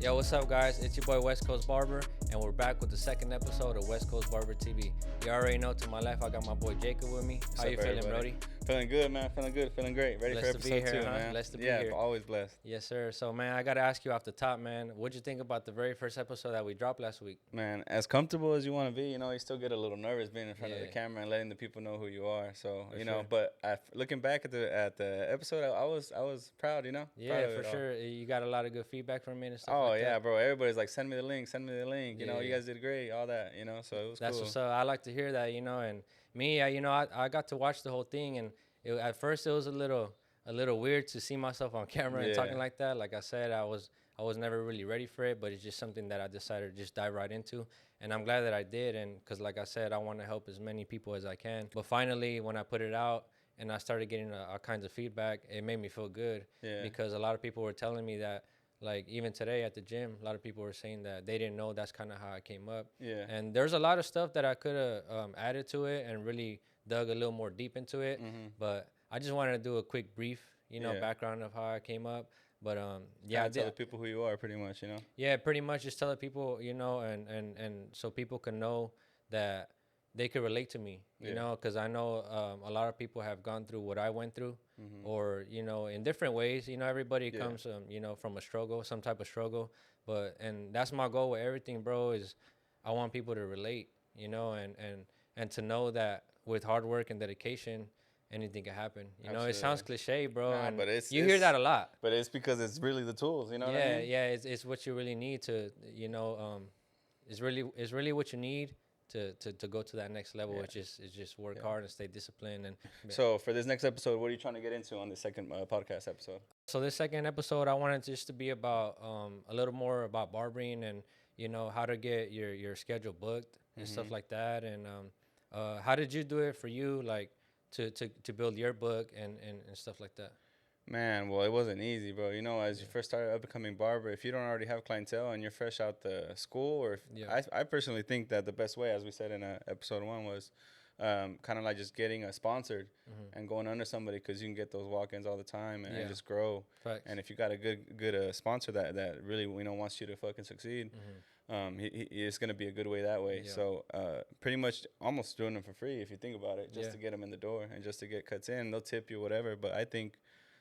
Yo, what's up, guys? It's your boy West Coast Barber, and we're back with the second episode of West Coast Barber TV. You already know, to my left, I got my boy Jacob with me. How you feeling, Brody? Feeling good, man. Feeling good. Feeling great. Ready Blessed for to be episode here, two, huh? man. Blessed to be here. Yeah, always blessed. Yes, sir. So, man, I got to ask you off the top, man, what'd you think about the very first episode that we dropped last week? Man, as comfortable as you want to be, you still get a little nervous being in front of the Yeah. camera and letting the people know who you are. So, For sure. but looking back at the episode, I was proud, Proud Yeah, of for it all. sure. You got a lot of good feedback from me and stuff Oh, like yeah, that. bro. Everybody's like, send me the link. You know, you Yeah. guys did great, all that, so it was That's cool. what's up. I like to hear that, and me, I got to watch the whole thing, and at first it was a little weird to see myself on camera and Yeah. talking like that. Like I said, I was never really ready for it, but it's just something that I decided to just dive right into, and I'm glad that I did. And because, like I said, I want to help as many people as I can. But finally, when I put it out and I started getting all kinds of feedback, it made me feel good. Yeah. Because a lot of people were telling me that, like, even today at the gym, a lot of people were saying that they didn't know that's kind of how I came up. Yeah. And there's a lot of stuff that I could have added to it and really dug a little more deep into it. Mm-hmm. But I just wanted to do a quick brief, Yeah. background of how I came up. But Yeah, I tell the did. people who you are, pretty much, Yeah, pretty much just tell the people, and so people can know that they could relate to me, Yeah. because I know a lot of people have gone through what I went through, Mm-hmm. or in different ways. Everybody Yeah. comes from a struggle, some type of struggle. And that's my goal with everything, bro. Is I want people to relate, and to know that with hard work and dedication, anything can happen. It sounds cliche, bro. Nah, and but you hear that a lot. But it's because it's really the tools, you know what I mean? Yeah, it's what you really need to, it's really what you need to go to that next level, Yeah. which is just work Yeah. hard and stay disciplined. And So for this next episode, what are you trying to get into on the second podcast episode? so this second episode, I wanted just to be about a little more about barbering and how to get your schedule booked and stuff like that. And how did you do it for you, like to build your book and stuff like that? Man, well, it wasn't easy, bro. As you first started up becoming barber, if you don't already have clientele and you're fresh out the school, or Yeah. I personally think that the best way, as we said in episode 1, was kind of like just getting sponsored and going under somebody, because you can get those walk-ins all the time and Yeah. just grow. Facts. And if you got a good sponsor that really wants you to fucking succeed, it's gonna be a good way that way. Yeah. So pretty much almost doing them for free if you think about it, just Yeah. to get them in the door and just to get cuts in. They'll tip you whatever, but I think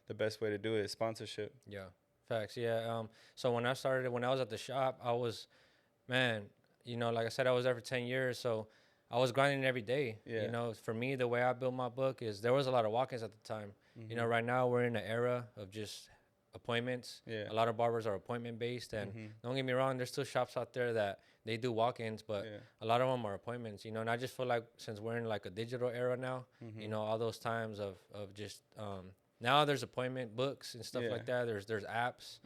the best way to do it is sponsorship. Yeah, facts. Yeah. So when I was at the shop, I was, man, like I said, I was there for 10 years. So I was grinding every day. Yeah. For me, the way I built my book is there was a lot of walk-ins at the time. Right now we're in an era of just appointments. Yeah. A lot of barbers are appointment based, and don't get me wrong, there's still shops out there that they do walk-ins, but Yeah. a lot of them are appointments. And I just feel like since we're in like a digital era now, all those times of just now there's appointment books and stuff Yeah. like that. There's apps,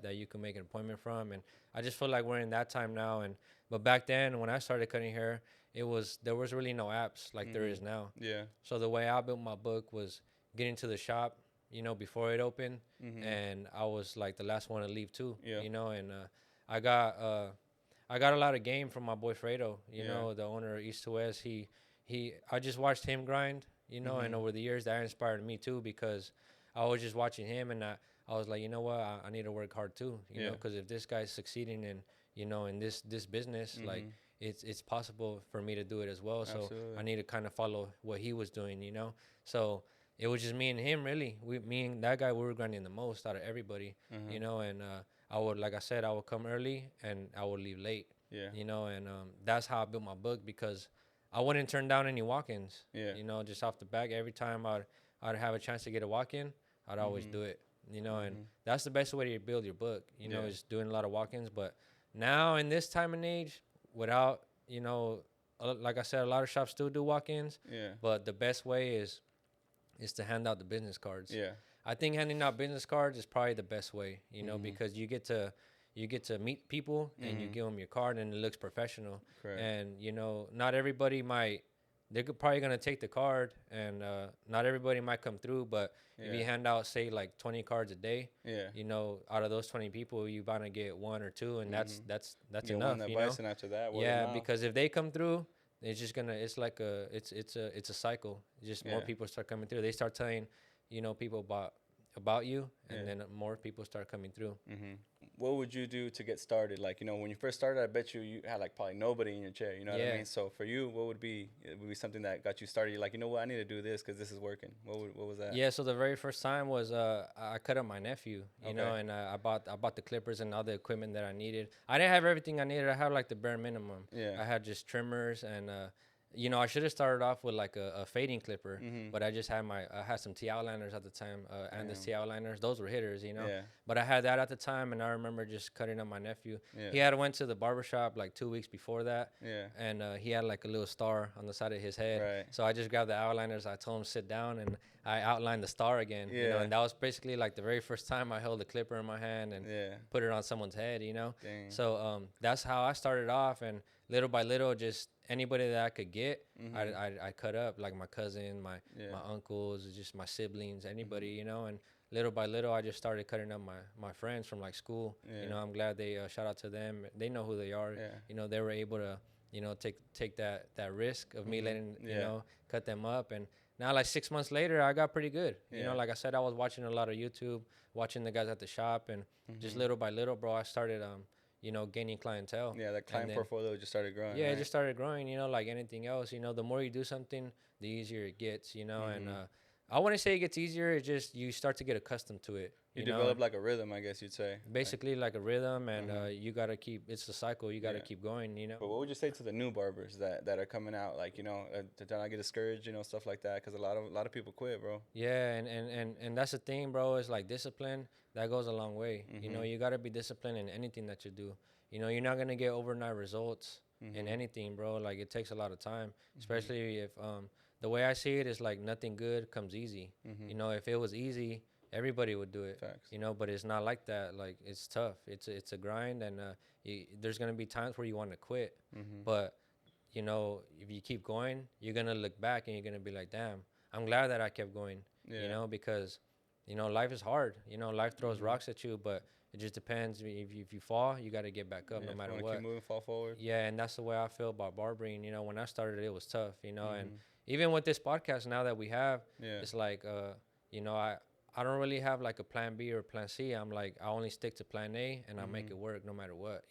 that you can make an appointment from, and I just feel like we're in that time now. But back then, when I started cutting hair, there was really no apps like there is now. Yeah. So the way I built my book was getting to the shop, before it opened, and I was like the last one to leave too. Yeah. And I got a lot of game from my boy Fredo. Yeah. The owner of East to West. I just watched him grind. And over the years that inspired me too, because I was just watching him, and I was like, you know what, I need to work hard too. Yeah. Because if this guy's succeeding in this business, like it's possible for me to do it as well. So Absolutely. I need to kind of follow what he was doing. So it was just me and him, really. Me and that guy, we were grinding the most out of everybody. And I would, like I said, I would come early and I would leave late. Yeah. And that's how I built my book, because I wouldn't turn down any walk-ins. Yeah. Just off the back, every time I'd have a chance to get a walk-in, I'd always do it. And that's the best way to build your book. Yeah. Is doing a lot of walk-ins. But now in this time and age, without like I said, a lot of shops still do walk-ins. Yeah. But the best way is to hand out the business cards. Yeah. I think handing out business cards is probably the best way. Because you get to meet people and you give them your card and it looks professional. Correct. And not everybody they're probably gonna take the card, and not everybody might come through. But if you Yeah. hand out, say, like 20 cards a day, Yeah. out of those 20 people, you bound to get one or two, and that's Get enough. one that bites, and after that, word of Yeah, mouth. because if they come through, it's like it's a cycle. Just more Yeah. people start coming through. They start telling people about you, and Yeah. then more people start coming through. Mm-hmm. What would you do to get started? Like, when you first started, I bet you had like probably nobody in your chair. You know what I Yeah. mean? So for you, what would be it would be something that got you started? You're like, you know what, I need to do this because this is working. What was that? Yeah, so the very first time was I cut up my nephew, Okay. and I bought the clippers and all the equipment that I needed. I didn't have everything I needed. I had like the bare minimum. Yeah. I had just trimmers and I should have started off with like a fading clipper, Mm-hmm. but I had some T outliners at the time, and the Damn. T outliners, those were hitters. Yeah. But I had that at the time, and I remember just cutting up my nephew. Yeah. He had went to the barber shop like 2 weeks before that, Yeah. and he had like a little star on the side of his head. Right. So I just grabbed the outliners. I told him sit down, and I outlined the star again. Yeah. And that was basically like the very first time I held a clipper in my hand and Yeah. put it on someone's head. Dang. So that's how I started off, and little by little, just anybody that I could get, Mm-hmm. I cut up, like my cousin, my uncles, just my siblings, anybody, and little by little, I just started cutting up my friends from like school. Yeah. I'm glad they shout out to them. They know who they are. Yeah. They were able to take that risk of me letting cut them up. And now, like 6 months later, I got pretty good. Like I said, I was watching a lot of YouTube, watching the guys at the shop, and just little by little, bro, I started gaining clientele. Yeah, that client portfolio just started growing. Yeah, right? it just started growing. Like anything else, the more you do something, the easier it gets. And I wouldn't say it gets easier. It's just you start to get accustomed to it. You develop like a rhythm, I guess you'd say. Basically, like a rhythm, and you gotta keep. It's a cycle. You gotta keep going. But what would you say to the new barbers that are coming out, like to not get discouraged, stuff like that? Because a lot of people quit, bro. Yeah, and that's the thing, bro. It's like discipline that goes a long way. You gotta be disciplined in anything that you do. You're not gonna get overnight results in anything, bro. Like it takes a lot of time, especially if the way I see it is like nothing good comes easy. If it was easy, everybody would do it. Facts. But it's not like that. Like it's tough. It's a grind, and there's gonna be times where you want to quit. But if you keep going, you're gonna look back and you're gonna be like, damn, I'm glad that I kept going. Because life is hard. Life throws rocks at you, but it just depends. If you fall, you got to get back up no matter what. Keep moving, fall forward. Yeah, and that's the way I feel about barbering. When I started, it was tough. And even with this podcast now that we have, it's like, I don't really have like a plan B or plan C. I'm like, I only stick to plan A, and I make it work no matter what.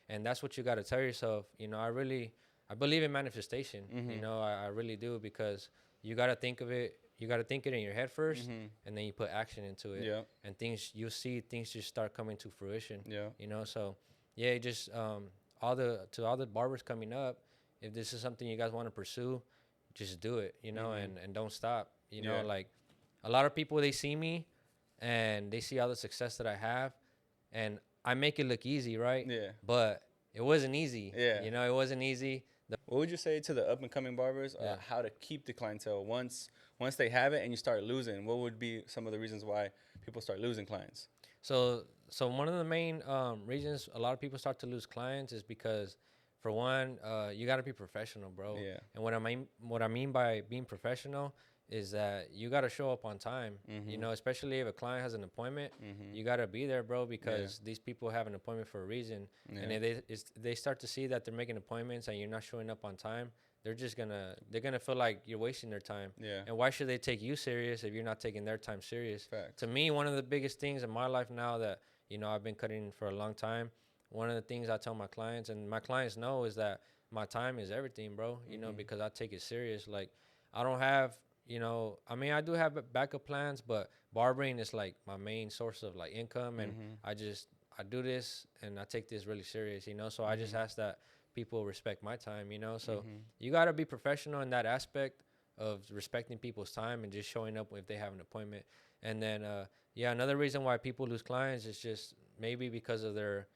And that's what you got to tell yourself. I believe in manifestation. I really do, because you got to think of it. You got to think it in your head first, and then you put action into it. Yeah. And things just start coming to fruition. Yeah. So yeah, just all the barbers coming up, if this is something you guys want to pursue, just do it. And don't stop. Like a lot of people, they see me and they see all the success that I have, and I make it look easy, right? Yeah. But it wasn't easy. Yeah. It wasn't easy. What would you say to the up and coming barbers? How to keep the clientele once they have it and you start losing? What would be some of the reasons why people start losing clients? So one of the main reasons a lot of people start to lose clients is because, for one, you got to be professional, bro. Yeah. And what I mean by being professional is that you got to show up on time. Especially if a client has an appointment, you got to be there, bro, because these people have an appointment for a reason. And if they start to see that they're making appointments and you're not showing up on time, they're gonna feel like you're wasting their time. Yeah. And why should they take you serious if you're not taking their time serious? Facts. To me, one of the biggest things in my life now that I've been cutting for a long time, one of the things I tell my clients, and my clients know, is that my time is everything, bro. Because I take it serious. Like, I don't have I do have backup plans, but barbering is like my main source of like income, and I do this and I take this really serious. So I just ask that people respect my time. So you got to be professional in that aspect of respecting people's time and just showing up if they have an appointment. And then another reason why people lose clients is just maybe because of their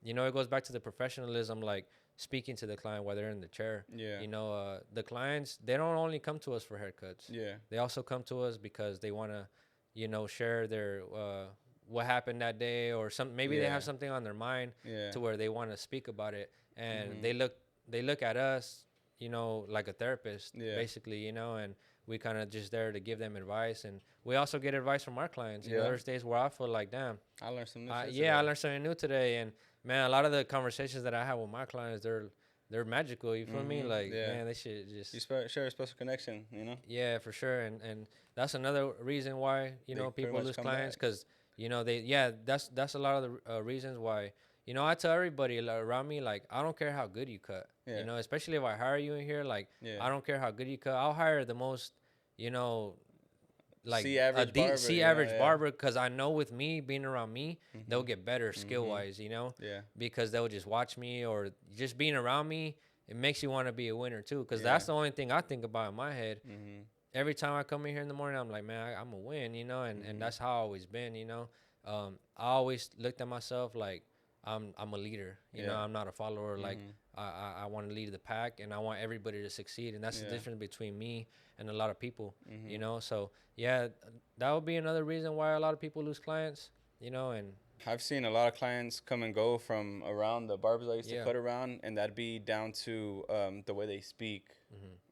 it goes back to the professionalism, like speaking to the client while they're in the chair. Yeah. The clients, they don't only come to us for haircuts. Yeah. They also come to us because they want to share their what happened that day, or maybe they have something on their mind to where they want to speak about it, and they look at us like a therapist, basically, and we kind of just there to give them advice, and we also get advice from our clients. There's days where I feel like, damn, I learned something new I learned something new today. And man, a lot of the conversations that I have with my clients, they're they're magical. You feel me? Like, Yeah. man, they should just You share a special connection, you know? yeah, for sure. And that's another reason why They pretty people much lose come clients back. because they that's a lot of the reasons why I tell everybody around me like I don't care how good you cut. Yeah. Especially if I hire you in here, like Yeah. I don't care how good you cut. I'll hire the most you know like See average barber, C you know? average Yeah. barber because I know with me being around me they'll get better skill wise, Yeah. because they'll just watch me or just being around me. It makes you want to be a winner too, because Yeah. that's the only thing I think about in my head. Mm-hmm. Every time I come in here in the morning, I'm like, man, I'm a win, and that's how I always been, I always looked at myself like I'm a leader, Yeah. I'm not a follower. Like I want to lead the pack, and I want everybody to succeed, and that's the Yeah. difference between me and a lot of people, Mm-hmm. So yeah, that would be another reason why a lot of people lose clients, and I've seen a lot of clients come and go from around the barbers I used to yeah, cut around, and that'd be down to the way they speak,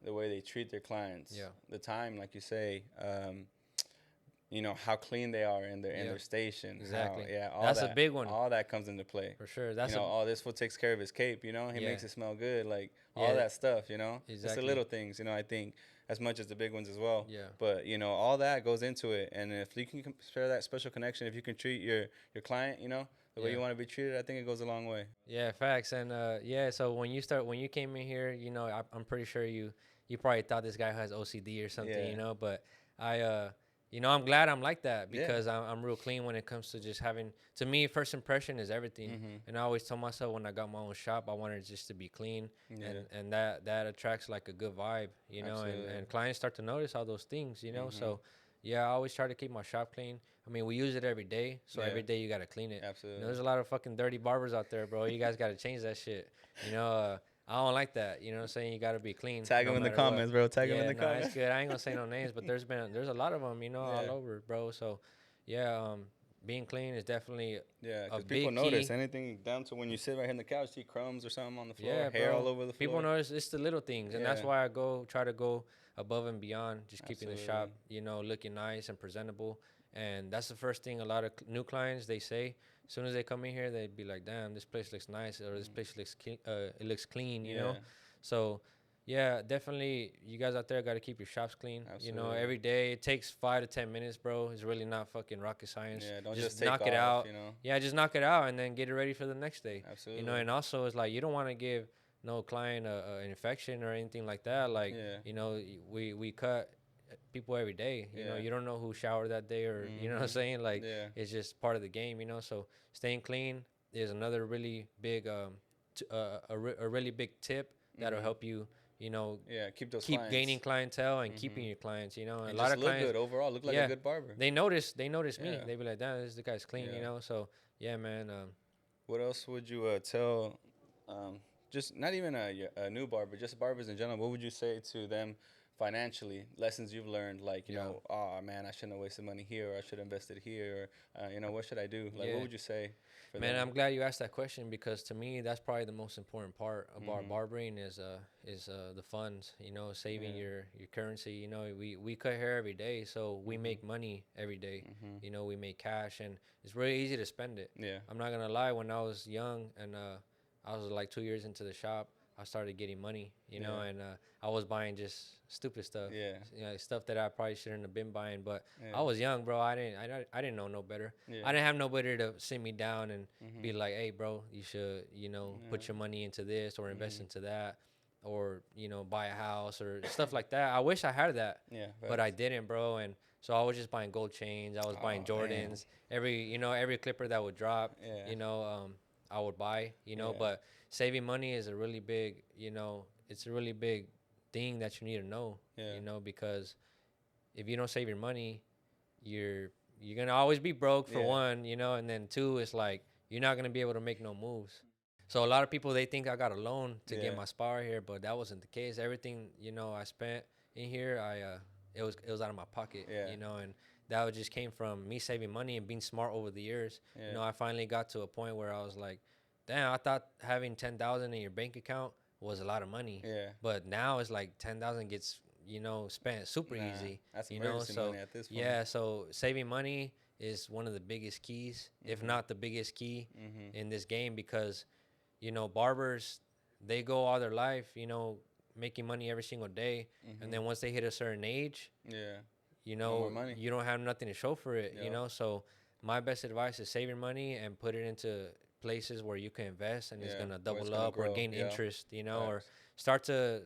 the way they treat their clients, yeah, the time, like you say, how clean they are in their station. exactly. All That's a that, big one all that comes into play. for sure. That's All this fool takes care of his cape. He yeah, makes it smell good, like all yeah, that stuff. It's the exactly, little things. I think as much as the big ones as well. yeah. But all that goes into it, and if you can share that special connection, if you can treat your client, the way Yeah. you want to be treated, I think it goes a long way. Yeah, facts. And yeah, so when you came in here, I'm pretty sure you probably thought this guy has OCD or something, Yeah. but I I'm glad I'm like that Yeah. because I'm real clean when it comes to just having, to me, first impression is everything. And I always tell myself when I got my own shop, I wanted it just to be clean, Yeah. and that attracts like a good vibe, Absolutely. and clients start to notice all those things, so yeah, I always try to keep my shop clean. I mean, we use it every day, so Yeah. every day you gotta clean it. Absolutely. There's a lot of fucking dirty barbers out there, bro. You guys gotta change that shit. I don't like that. You know what I'm saying? You gotta be clean. Tag him in the comments, bro. Tag him in the Nah, comments. it's good. I ain't gonna say no names, but there's a lot of them, all Yeah. over, bro. So, yeah, being clean is definitely Yeah, a because people big notice key. anything down to when you sit right here on the couch, see crumbs or something on the floor, Yeah, hair bro. all over the floor. People notice it's the little things, and that's Yeah. why I try to go above and beyond, just keeping the shop, Absolutely. looking nice and presentable. And that's the first thing a lot of new clients they say. As soon as they come in here, they'd be like, "Damn, this place looks nice," or "This place looks clean." It looks clean, Yeah. So, yeah, definitely, you guys out there got to keep your shops clean. Absolutely. Every day it takes 5 to 10 minutes, bro. It's really not fucking rocket science. Yeah, don't just take knock it off, out. Yeah, just knock it out and then get it ready for the next day. Absolutely. And also it's like you don't want to give no client an infection or anything like that. Like, Yeah. we cut people every day. Yeah. You don't know who showered that day, or you know what I'm saying. Like, Yeah. it's just part of the game. So staying clean is another really big a really big tip that'll help you. Yeah, keep those Keep clients. gaining clientele and keeping your clients. And And a lot just of look clients good overall. Look like yeah, a good barber. they notice me. Yeah. They be like, "Damn, the guy's clean," Yeah. So yeah, man. What else would you tell? Just not even a new barber, just barbers in general. What would you say to them financially? Lessons you've learned, like oh man, I shouldn't have wasted money here, or I should have invested here, or what should I do? Like, Yeah. what would you say? For Man, them? I'm glad you asked that question because to me, that's probably the most important part of our barbering is the funds. Saving your currency. We cut hair every day, so we make money every day. We make cash, and it's really easy to spend it. Yeah. I'm not gonna lie. When I was young and I was like 2 years into the shop, I started getting money. And I was buying just stupid stuff. Yeah. Stuff that I probably shouldn't have been buying, but Yeah. I was young, bro. I didn't know no better. Yeah. I didn't have nobody to sit me down and be like, "Hey, bro, you should, put your money into this or invest into that, or buy a house or stuff like that." I wish I had that, Yeah. but I didn't, bro. And so I was just buying gold chains. I was buying Oh, Jordans. Every clipper that would drop, Yeah. I would buy. Yeah. But saving money is a really big, it's a really big thing that you need to know. Yeah. Because if you don't save your money, you're gonna always be broke for Yeah. one, and then two, it's like you're not gonna be able to make no moves. So a lot of people they think I got a loan to get Yeah. my spar here, but that wasn't the case. Everything I spent in here, it was out of my pocket, Yeah. and that just came from me saving money and being smart over the years. Yeah. I finally got to a point where I was like, damn, I thought having 10,000 in your bank account was a lot of money, Yeah. but now it's like 10,000 gets spent super Nah, easy. that's you emergency so money at this point. yeah, so saving money is one of the biggest keys, if not the biggest key in this game, because barbers, they go all their life, making money every single day, and Mhm. then once they hit a certain age, Yeah. No more money. you don't have nothing to show for it, Yep. So my best advice is save your money and put it into places where you can invest and it's Yeah. gonna Where it's double gonna up or grow. gain Yeah. interest, or Facts. start to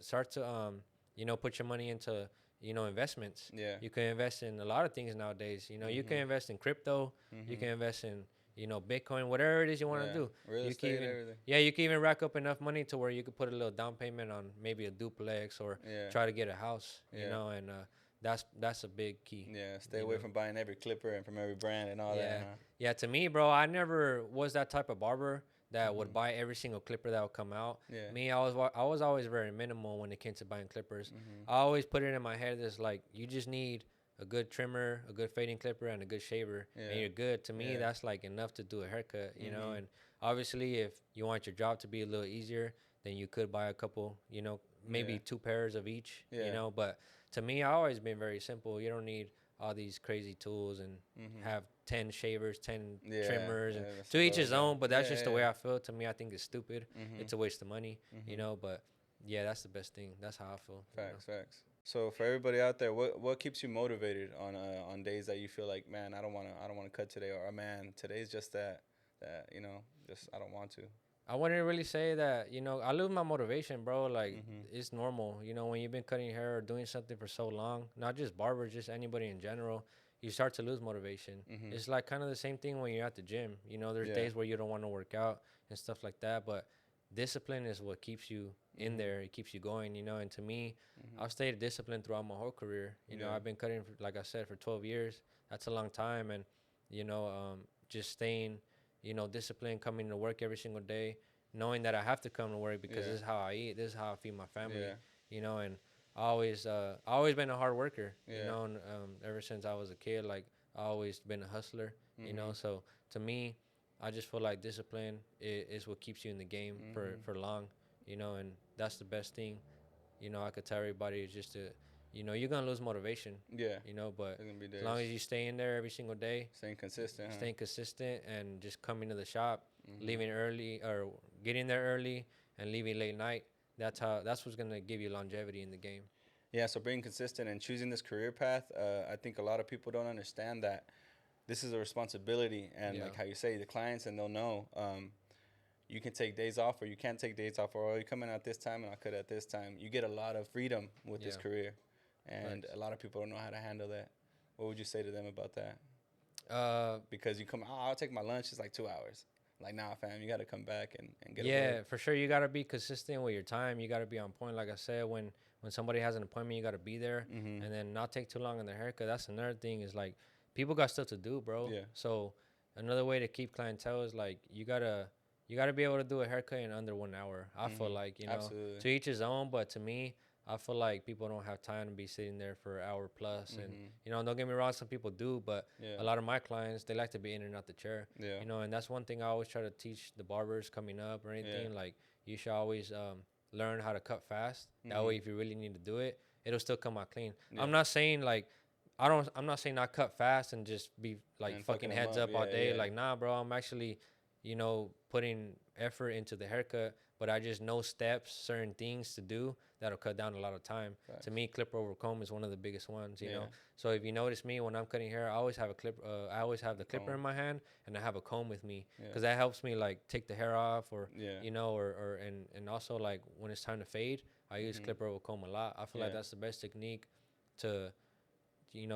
put your money into investments. Yeah. You can invest in a lot of things nowadays. You can Mhm. invest in crypto. You Mhm. can invest in Bitcoin, whatever it is you want to Yeah. do. Real You can estate, even everything. you can even rack up enough money to where you could put a little down payment on maybe a duplex or Yeah. try to get a house. Yeah. And that's a big key. Yeah. Stay You away know. from buying every clipper and from every brand and all that, Yeah, huh? yeah. To me, bro, I never was that type of barber that would Mhm. buy every single clipper that would come out. Yeah. Me, I was always very minimal when it came to buying clippers. Mhm. I always put it in my head that's like you just need a good trimmer, a good fading clipper, and a good shaver, and Yeah. you're good. To me, Yeah. that's like enough to do a haircut. Mhm. And obviously, if you want your job to be a little easier, then you could buy a couple, maybe Yeah. two pairs of each. Yeah. But to me, I always been very simple. You don't need all these crazy tools and Mhm. have 10 shavers, 10 Yeah. trimmers, and Yeah. That's to a each load, his yeah. own. But that's Yeah. just the Yeah. way I feel. To me, I think it's stupid. Mhm. It's a waste of money. Mhm. But yeah, that's the best thing. That's how I feel. Facts. Facts. So for everybody out there, what keeps you motivated on days that you feel like, man, I don't wanna cut today, or man, today's just that just I don't want to. I wouldn't really say that, I lose my motivation, bro. Like, Mhm. it's normal. When you've been cutting your hair or doing something for so long, not just barbers, just anybody in general, you start to lose motivation. Mhm. It's like kind of the same thing when you're at the gym. There's Yeah. days where you don't want to work out and stuff like that, but discipline is what keeps you in Mhm. there. It keeps you going. And to me, Mhm. I've stayed disciplined throughout my whole career. Yeah. I've been cutting, like I said, for 12 years. That's a long time. And, just staying, disciplined, coming to work every single day, knowing that I have to come to work because Yeah. this is how I eat, this is how I feed my family, Yeah. and I always been a hard worker, Yeah. and ever since I was a kid, like I always been a hustler. Mhm. So to me, I just feel like discipline is what keeps you in the game Mhm. for long, and that's the best thing, I could tell everybody is just to, you're gonna lose motivation, Yeah. but There's gonna be as long days. as you stay in there every single day, Staying consistent, huh? staying consistent and just coming to the shop, Mhm. leaving early or getting there early and leaving late night. That's what's gonna give you longevity in the game. Yeah. So being consistent and choosing this career path, I think a lot of people don't understand that this is a responsibility, and Yeah, like how you say, the clients, and they'll know. You can take days off, or you can't take days off, or oh, you're coming at this time and I'll cut at this time. You get a lot of freedom with this yeah, career, and facts. a lot of people don't know how to handle that. What would you say to them about that? Uh, Because you come, oh, I'll take my lunch. It's like 2 hours. Like, nah, fam, you got to come back and get a work. yeah, for sure. You gotta be consistent with your time. You gotta be on point. Like I said, when somebody has an appointment, you gotta be there, Mm-hmm. and then not take too long on their haircut. That's another thing. Is like people got stuff to do, bro. Yeah. So another way to keep clientele is like you gotta be able to do a haircut in under 1 hour. I feel Mm-hmm. like Absolutely. to each his own, but to me, I feel like people don't have time to be sitting there for an hour plus, and Mm-hmm. don't get me wrong, some people do, but Yeah. a lot of my clients they like to be in and out the chair. Yeah. And that's one thing I always try to teach the barbers coming up or Yeah. anything. Like you should always learn how to cut fast. That Mm-hmm. way, if you really need to do it, it'll still come out clean. Yeah. I'm not saying like I'm not saying not cut fast and just be like And fucking fucking them heads up. up all Yeah. day. Yeah. Like nah, bro. I'm actually putting effort into the haircut, but I just know steps, certain things to do that'll cut down a lot of time. Facts. To me, clipper over comb is one of the biggest ones. Yeah. So if you notice me when I'm cutting hair, I always have a clip. I always have the clipper Comb. in my hand and I have a comb with me Yeah. because that helps me like take the hair off or Yeah. or and also like when it's time to fade, I use Mhm. clipper over comb a lot. I feel like Yeah. that's the best technique to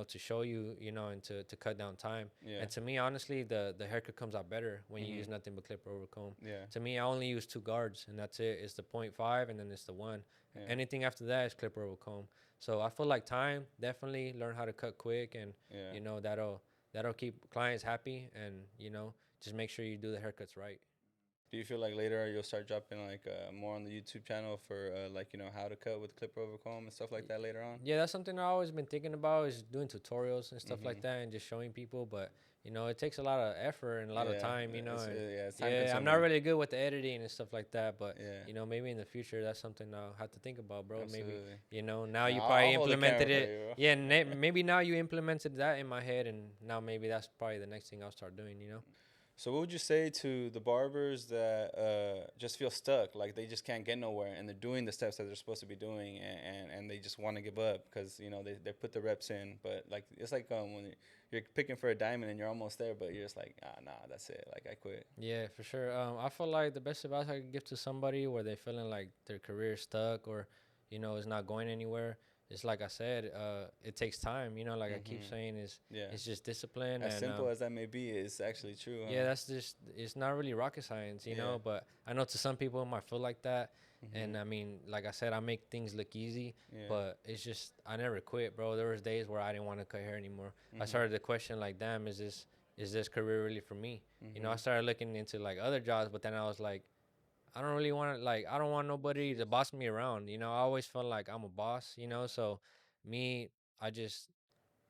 to show you and to cut down time. Yeah. And to me, honestly, the haircut comes out better when you Mhm. use nothing but clipper over comb. Yeah. To me, I only use two guards, and that's it. It's the 0.5, and then it's the one. Yeah. Anything after that is clipper over comb. So I feel like time definitely learn how to cut quick, and Yeah. that'll keep clients happy, and just make sure you do the haircuts right. Do you feel like later you'll start dropping like more on the YouTube channel for like how to cut with clipper over comb and stuff like that later on? Yeah, that's something I've always been thinking about is doing tutorials and stuff like Mhm. that and just showing people. But it takes a lot of effort and a lot of Yeah. time. It's, And yeah, it's time yeah, I'm not consuming. really good with the editing and stuff like that. But Yeah. maybe in the future that's something I'll have to think about, bro. Maybe Absolutely. now Nah, you I'll probably hold the implemented camera for it. you, bro. Yeah, maybe now you implemented that in my head, and now maybe that's probably the next thing I'll start doing. So what would you say to the barbers that just feel stuck, like they just can't get nowhere, and they're doing the steps that they're supposed to be doing, and they just want to give up because they put the reps in, but like it's like when you're picking for a diamond and you're almost there, but you're just like, ah, nah, that's it, like I quit. Yeah, for sure. I feel like the best advice I could give to somebody where they feeling like their career is stuck or, is not going anywhere. It's like I said, it takes time. Like I keep Hmm. saying, is Yeah. it's just discipline As and simple as that may be, it's actually true, yeah, huh? that's just it's not really rocket science, Yeah. But I know to some people it might feel like that, Hmm. and I mean, like I said, I make things look easy, Yeah. but it's just I never quit, bro. There was days where I didn't want to cut hair anymore. I Hmm. started to question like, damn, is this career really for me? I Hmm. started looking into like other jobs, but then I was like, I don't really want to like I don't want nobody to boss me around. I always felt like I'm a boss, so me, I just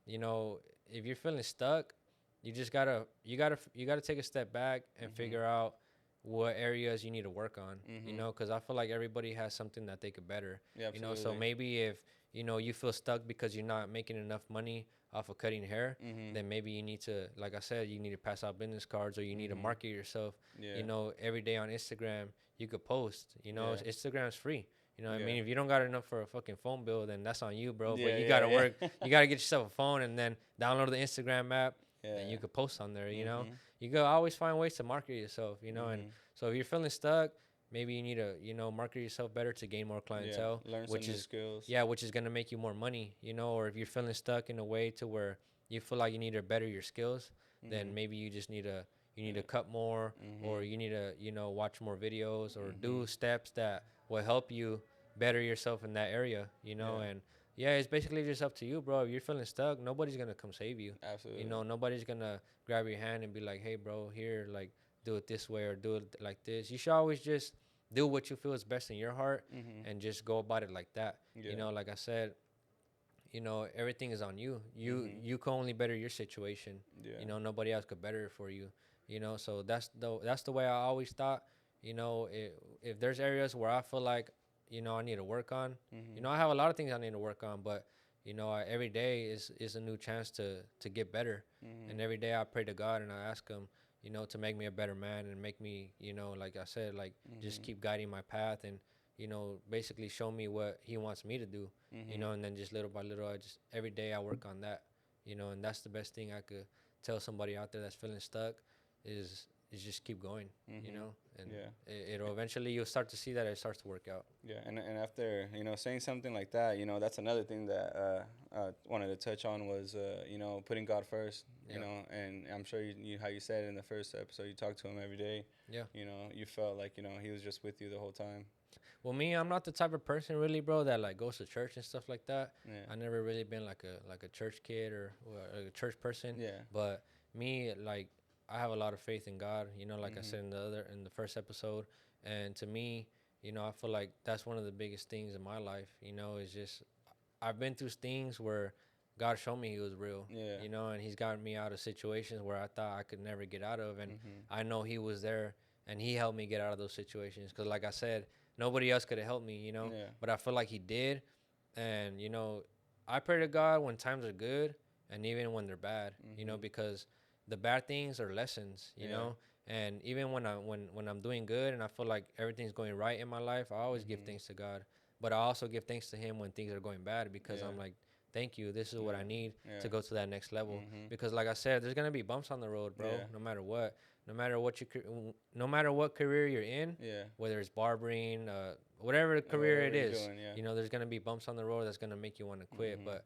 you know, if you're feeling stuck, you gotta take a step back and Hmm. figure out what areas you need to work on. Hmm. Because I feel like everybody has something that they could better. Yeah, So absolutely. maybe if you feel stuck because you're not making enough money off of cutting hair, Hmm. then maybe you need to, like I said, you need to pass out business cards or you need to Hmm. market yourself. Yeah. Every day on Instagram, you could post. Yeah. Instagram's free. What I Yeah. mean, if you don't got enough for a fucking phone bill, then that's on you, bro. But Yeah. you Yeah. gotta Yeah. work. You gotta get yourself a phone and then download the Instagram app, and Yeah. you could post on there. Mhm. You go always find ways to market yourself. And Mhm. so if you're feeling stuck, maybe you need to market yourself better to gain more Yeah. clientele, Learn some which new is skills. yeah, which is gonna make you more money. Or if you're feeling stuck in a way to where you feel like you need to better your skills, then Mhm. maybe you just need to Yeah. cut more, or Mhm. you need to watch more videos or Mhm. do steps that will help you better yourself in that area. Yeah. And yeah, it's basically just up to you, bro. If you're feeling stuck, nobody's gonna come save you. Absolutely. Nobody's gonna grab your hand and be like, hey, bro, here, like, do it this way or do it like this. You should always just do what you feel is best in your heart Mhm. and just go about it like that. Yeah. Like I said, everything is on you. You Mhm. you can only better your situation. Yeah. Nobody else could better it for you. So that's the way I always thought. If there's areas where I feel like I need to work on. Mhm. I have a lot of things I need to work on, but every day is a new chance to get better. Mhm. And every day I pray to God and I ask Him, to make me a better man and make me, like I said, like just Mhm. keep guiding my path and basically show me what He wants me to do. Mhm. And then just little by little, I just every day I work on that. And that's the best thing I could tell somebody out there that's feeling stuck is just keep going. Mhm. And Yeah. it'll eventually you'll start to see that it starts to work out. Yeah, and after saying something like that, that's another thing that wanted to touch on was putting God first, Yeah, and I'm sure you how you said it in the first episode, you talk to Him every day, yeah. you felt like He was just with you the whole time. Well, me, I'm not the type of person really, bro, that like goes to church and stuff like that. Yeah, I never really been like a church kid or a church person. yeah, But me, like, I have a lot of faith in God. Like I mhm, said in the first episode, and to me, I feel like that's one of the biggest things in my life. Is just I've been through things where God showed me He was real. yeah, And He's gotten me out of situations where I thought I could never get out of, and mhm, I know He was there and He helped me get out of those situations. Because, like I said, nobody else could have helped me. yeah, But I feel like He did, and I pray to God when times are good and even when they're bad. mhm, Because the bad things are lessons. yeah, And even when I'm doing good and I feel like everything's going right in my life, I always give mhm, thanks to God. But I also give thanks to Him when things are going bad because yeah, I'm like, thank you. This is what I yeah, need yeah, to go to that next level. mhm, Because like I said, there's gonna be bumps on the road, bro. yeah, No matter what, no matter what career you're in, yeah, whether it's barbering, whatever career it whatever you're is, doing, yeah, there's gonna be bumps on the road that's gonna make you want to quit. mhm, But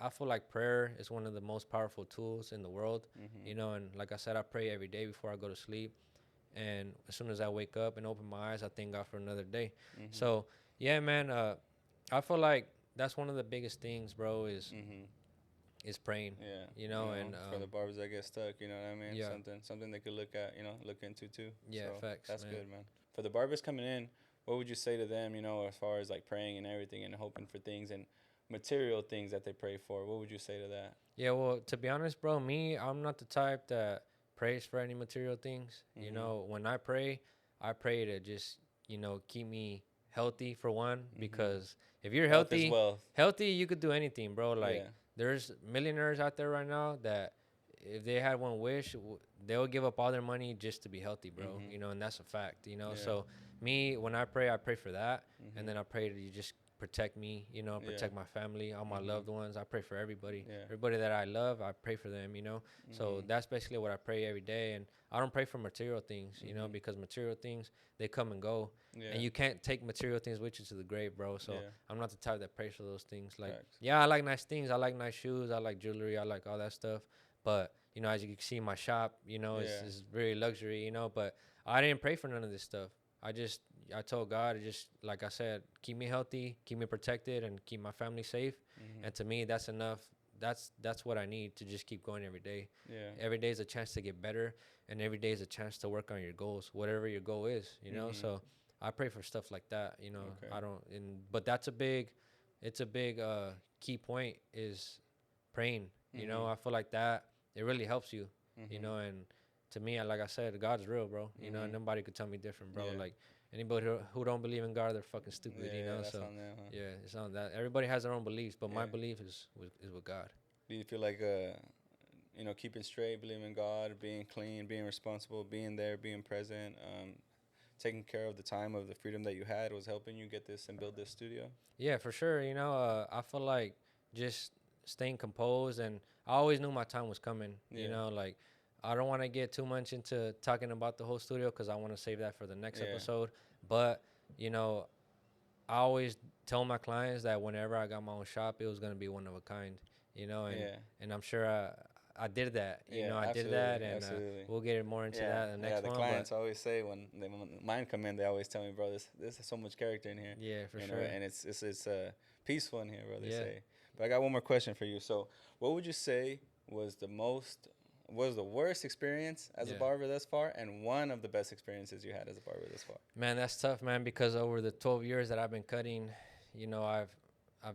I feel like prayer is one of the most powerful tools in the world. mhm, And like I said, I pray every day before I go to sleep. And as soon as I wake up and open my eyes, I thank God for another day. mhm, So yeah, man. I feel like that's one of the biggest things, bro. mhm. Is praying. Yeah, And for the barbers that get stuck, you know what I mean? yeah, Something they could look at, look into too. yeah, So facts, that's man. good, man. For the barbers coming in, what would you say to them, as far as like praying and everything and hoping for things and material things that they pray for? What would you say to that? Yeah, well, to be honest, bro, I'm not the type that prays for any material things. Mhm. When I pray to just keep me healthy for one, Mhm. because if you're Health is wealth. healthy, you could do anything, bro. Like Yeah. there's millionaires out there right now that if they had one wish, they would give up all their money just to be healthy, bro. Mhm. You know, and that's a fact. You know, Yeah. so me when I pray for that, and Mhm. then I pray that you just protect me. You know, Yeah. protect my family, all my Mhm. loved ones. I pray for everybody, Yeah. everybody that I love. I pray for them. You know, so Mhm. that's basically what I pray every day, and I don't pray for material things. You know, Mhm. because material things they come and go, Yeah. and you can't take material things with you to the grave, bro. So Yeah. I'm not the type that prays for those things. Like, Facts. yeah, I like nice things. I like nice shoes. I like jewelry. I like all that stuff. But you know, as you can see, my shop, you know, Yeah. is very luxury. You know, but I didn't pray for none of this stuff. I just I told God to just like I said, keep me healthy, keep me protected, and keep my family safe. Mhm. And to me, that's enough. That's what I need to just keep going every day. Yeah. Every day is a chance to get better, and every day is a chance to work on your goals, whatever your goal is. You know, Mhm. so I pray for stuff like that. You know, Okay. I don't, but that's a big, it's a big key point is praying. You know, Mhm. I feel like that it really helps you. You Mhm. know, and to me, like I said, God's real, bro. You know, and Mhm. nobody could tell me different, bro. Yeah. Like anybody who don't believe in God, they're fucking stupid. You Yeah. know, That's so on them, huh? yeah, it's on that. Everybody has their own beliefs, but my Yeah. belief is with God. Do you feel like keeping straight, believing in God, being clean, being responsible, being there, being present, taking care of the time of the freedom that you had was helping you get this and build this studio? Yeah, for sure. You know, I feel like just staying composed, and I always knew my time was coming. You Yeah. know, like I don't want to get too much into talking about the whole studio because I want to save that for the next Yeah. episode. But you know, I always tell my clients that whenever I got my own shop, it was gonna be one of a kind. You know, Yeah. and I'm sure I did that. You Yeah. know, I did Absolutely. that, and Absolutely. we'll get more into Yeah, that in the yeah. next The one. But clients always say when mine come in, they always tell me, bro, this is so much character in here, yeah, for sure. and it's peaceful in here, bro. They Yeah, say. But I got one more question for you. So, what would you say was the most was the worst experience as a yeah. barber thus far, and one of the best experiences you had as a barber thus far? Man, that's tough, man, because over the 12 years that I've been cutting, you know, I've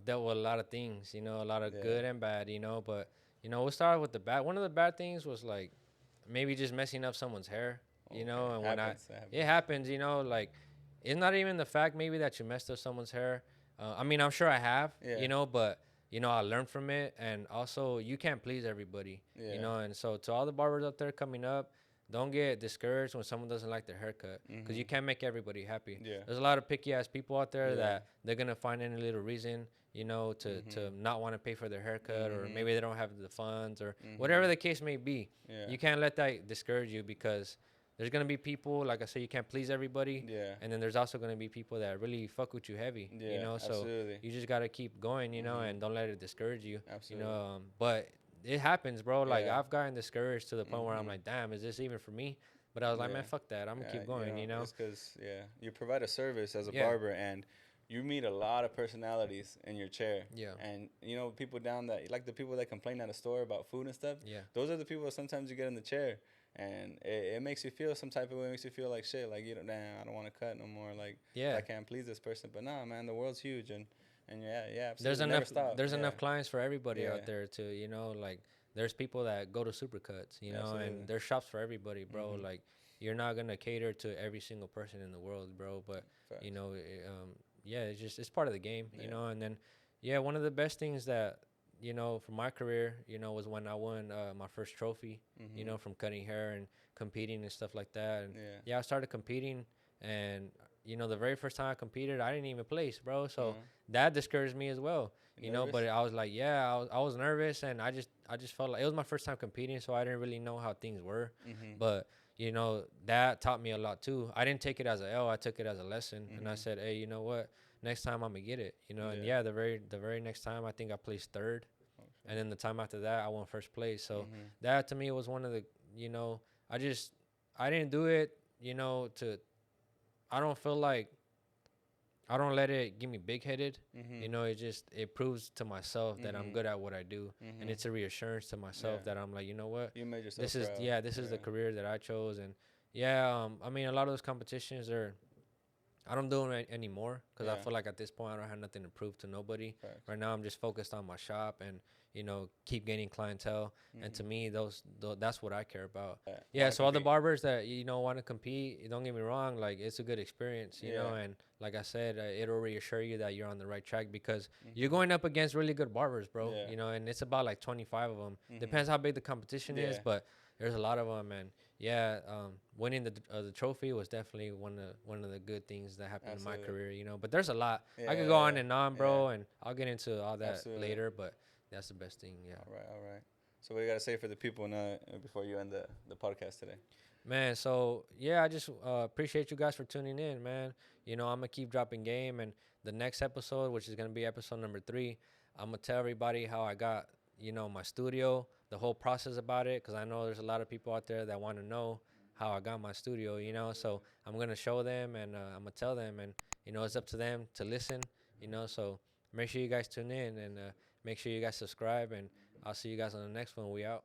dealt with a lot of things, you know, a lot of Yeah. good and bad, you know, but you know, we'll start with the bad. One of the bad things was like maybe just messing up someone's hair, you Okay. know, and when Happens. That it happens. happens, you know, like it's not even the fact maybe that you messed up someone's hair. I mean, I'm sure I have, Yeah. you know, but you know, I learned from it, and also you can't please everybody, you Yeah. know, and so to all the barbers out there coming up, don't get discouraged when someone doesn't like their haircut, because you Mhm. can't make everybody happy. Yeah. There's a lot of picky ass people out there Yeah. that they're gonna find any little reason, you know, to Mhm. not want to pay for their haircut, or Mhm. maybe they don't have the funds, or whatever Mhm. the case may be. Yeah. You can't let that discourage you, because there's gonna be people, like I said, you can't please everybody, Yeah. and then there's also gonna be people that really fuck with you heavy, you Yeah. know. So Absolutely. you just gotta keep going, you know, Mhm. and don't let it discourage you, you know. Absolutely. But it happens, bro. Like Yeah. I've gotten discouraged to the point where I'm Mhm. like, damn, is this even for me? But I was like, Yeah. man, fuck that. I'm gonna Yeah, keep going, you know? it's because you provide a service as a Yeah, barber, and you meet a lot of personalities in your chair. yeah, And people down that like the people that complain at a store about food and stuff. yeah, Those are the people that sometimes you get in the chair, and it makes you feel some type of way. It makes you feel like shit. Like damn, I don't want to cut no more. Like if yeah. I can't please this person, but nah, man, the world's huge, and yeah, There's absolutely, never enough. stop. There's Yeah, enough clients for everybody yeah, out there to, you know, like there's people that go to Supercuts, you know, and absolutely. there's shops for everybody, bro. Mhm. Like you're not gonna cater to every single person in the world, bro. But you Facts. know, yeah, it's just it's part of the game, you Yeah. know. And then, yeah, one of the best things that you know for my career, you know, was when I won my first trophy, you Mhm. know, from cutting hair and competing and stuff like that. And Yeah. yeah, I started competing, and you know, the very first time I competed, I didn't even place, bro. So No. that discouraged me as well, You you know. But nervous? I was like, yeah, I was nervous, and I just felt like it was my first time competing, so I didn't really know how things were. Mhm. But you know, that taught me a lot too. I didn't take it as a L, I took it as a lesson, and I Mhm. said, hey, you know what? Next time I'm gonna get it, you know. And Yeah. yeah, the very next time I think I placed third, Okay. and then the time after that I won first place. So Mhm. that to me was one of the, you know, I didn't do it, you know, to I don't feel like I don't let it get me big headed. You Mhm. know, it proves to myself that I'm Mhm. good at what I do, and Mhm. it's a reassurance to Yeah. myself that I'm like, you know what, You made yourself this is proud. yeah, this is the Yeah. career that I chose, and yeah, I mean, a lot of those competitions are I don't do it anymore because I Yeah. feel like at this point I don't have nothing to prove to nobody. Facts. Right now, I'm just focused on my shop, and keep gaining clientele. And to me, that's what I care about. Yeah, Want to so all the compete. barbers that want to compete, don't get me wrong, like it's a good experience, Yeah. and like I said, it'll reassure you that you're on the right track because you're Mhm. going up against really good barbers, bro. Yeah. And it's about like 25 of them. Mhm. Depends how big the competition is, Yeah. but there's a lot of them, and yeah, winning the trophy was definitely one of the good things that happened in my Absolutely. career, But there's a lot. I could go on Yeah. and on, Yeah. bro, and I'll get into all that Absolutely. later, but that's the best thing, yeah. All right. All right. So what do you gotta say for the people now before you end the podcast today? Man, so yeah, I just appreciate you guys for tuning in, man. I'm gonna keep dropping game, and the next episode, which is gonna be episode number 3, I'm gonna tell everybody how I got, my studio, the whole process about it, because I know there's a lot of people out there that want to know how I got my studio, So I'm gonna show them, and I'm gonna tell them, and it's up to them to listen, So make sure you guys tune in, and make sure you guys subscribe, and I'll see you guys on the next one. We out.